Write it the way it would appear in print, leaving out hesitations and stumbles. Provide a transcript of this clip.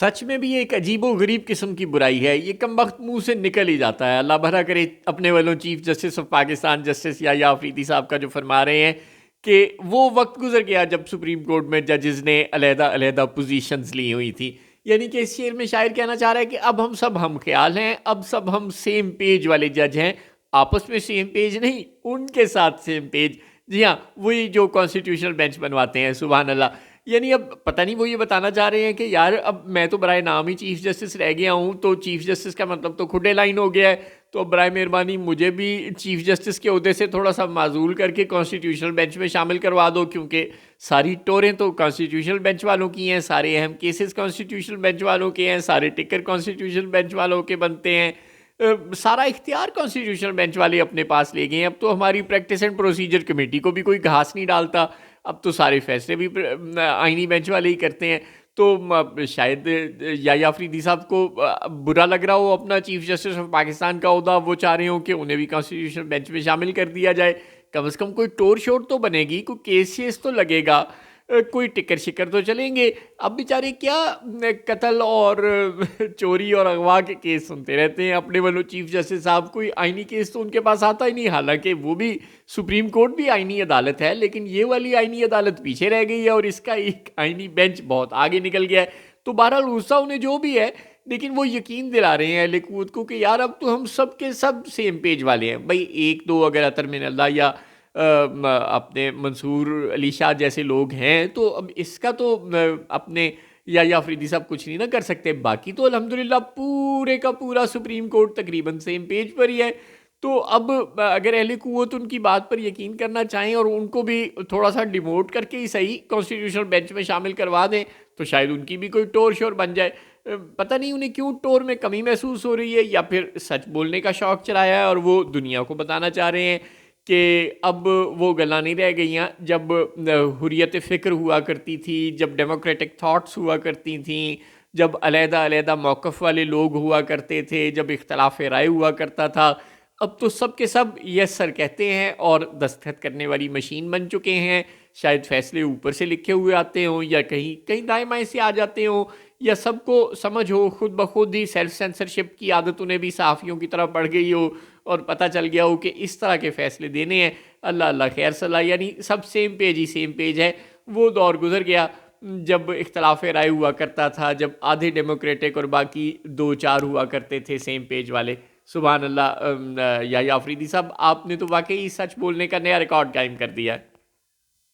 سچ میں بھی یہ ایک عجیب و غریب قسم کی برائی ہے، یہ کم وقت منہ سے نکل ہی جاتا ہے۔ اللہ بھلا کرے اپنے والوں chief justice of Pakistan justice Yahya Afridi صاحب کا جو فرما رہے ہیں کہ وہ وقت گزر گیا جب سپریم کورٹ میں ججز نے علیحدہ علیحدہ پوزیشنز لی ہوئی تھی۔ یعنی کہ اس شعر میں شاعر کہنا چاہ رہا ہے کہ اب ہم سب ہم خیال ہیں، اب سب ہم سیم پیج والے جج ہیں، آپس میں سیم پیج نہیں، ان کے ساتھ سیم پیج۔ جی ہاں، وہی جو کانسٹیٹیوشنل بینچ بنواتے ہیں، سبحان اللہ۔ یعنی اب پتہ نہیں وہ یہ بتانا چاہ رہے ہیں کہ یار اب میں تو برائے نام ہی چیف جسٹس رہ گیا ہوں، تو چیف جسٹس کا مطلب تو کھڈے لائن ہو گیا ہے، تو اب برائے مہربانی مجھے بھی چیف جسٹس کے عہدے سے تھوڑا سا معزول کر کے کانسٹیٹیوشنل بینچ میں شامل کروا دو، کیونکہ ساری ٹوریں تو کانسٹیٹیوشنل بینچ والوں کی ہیں، سارے اہم کیسز کانسٹیٹیوشنل بینچ والوں کے ہیں، سارے ٹکر کانسٹیٹیوشنل بینچ والوں کے بنتے ہیں، سارا اختیار کانسٹیٹیوشنل بینچ والے اپنے پاس لے گئے ہیں۔ اب تو ہماری پریکٹس اینڈ پروسیجر کمیٹی کو بھی کوئی گھاس نہیں ڈالتا، اب تو سارے فیصلے بھی آئینی بینچ والے ہی کرتے ہیں۔ تو شاید یحییٰ آفریدی صاحب کو برا لگ رہا ہو اپنا چیف جسٹس آف پاکستان کا عہدہ، وہ چاہ رہے ہوں کہ انہیں بھی کانسٹیٹیوشنل بینچ میں شامل کر دیا جائے۔ کم از کم کوئی ٹور شور تو بنے گی، کوئی کیس شیس تو لگے گا، کوئی ٹکر شکر تو چلیں گے۔ اب بیچارے کیا قتل اور چوری اور اغوا کے کیس سنتے رہتے ہیں اپنے والوں چیف جسٹس صاحب، کوئی آئینی کیس تو ان کے پاس آتا ہی نہیں، حالانکہ وہ بھی سپریم کورٹ بھی آئینی عدالت ہے، لیکن یہ والی آئینی عدالت پیچھے رہ گئی ہے اور اس کا ایک آئینی بینچ بہت آگے نکل گیا ہے۔ تو بہرحال غصہ انہیں جو بھی ہے، لیکن وہ یقین دلا رہے ہیں اہل قوت کو کہ یار اب تو ہم سب کے سب سیم پیج والے ہیں۔ بھائی ایک دو اگر اطہر من اللہ یا اپنے منصور علی شاہ جیسے لوگ ہیں تو اب اس کا تو اپنے یحییٰ آفریدی صاحب کچھ نہیں نہ کر سکتے، باقی تو الحمدللہ پورے کا پورا سپریم کورٹ تقریباً سیم پیج پر ہی ہے۔ تو اب اگر اہل قوت ان کی بات پر یقین کرنا چاہیں اور ان کو بھی تھوڑا سا ڈیموٹ کر کے ہی صحیح کانسٹیٹیوشنل بینچ میں شامل کروا دیں تو شاید ان کی بھی کوئی ٹور شور بن جائے۔ پتہ نہیں انہیں کیوں ٹور میں کمی محسوس ہو رہی ہے، یا پھر سچ بولنے کا شوق چلایا ہے اور وہ دنیا کو بتانا چاہ رہے ہیں کہ اب وہ گلاں نہیں رہ گئی ہیں جب حریت فکر ہوا کرتی تھی، جب ڈیموکریٹک تھاٹس ہوا کرتی تھیں، جب علیحدہ علیحدہ موقف والے لوگ ہوا کرتے تھے، جب اختلاف رائے ہوا کرتا تھا۔ اب تو سب کے سب یس سر کہتے ہیں اور دستخط کرنے والی مشین بن چکے ہیں۔ شاید فیصلے اوپر سے لکھے ہوئے آتے ہوں، یا کہیں دائیں بائیں سے آ جاتے ہوں، یا سب کو سمجھ ہو، خود بخود ہی سیلف سینسرشپ کی عادت انہیں بھی صحافیوں کی طرح پڑ گئی ہو اور پتہ چل گیا ہو کہ اس طرح کے فیصلے دینے ہیں۔ اللہ اللہ خیر صلاح، یعنی سب سیم پیج ہی سیم پیج ہے۔ وہ دور گزر گیا جب اختلاف رائے ہوا کرتا تھا، جب آدھے ڈیموکریٹک اور باقی دو چار ہوا کرتے تھے سیم پیج والے۔ سبحان اللہ۔ یحییٰ آفریدی صاحب، آپ نے تو واقعی سچ بولنے کا نیا ریکارڈ قائم کر دیا ہے۔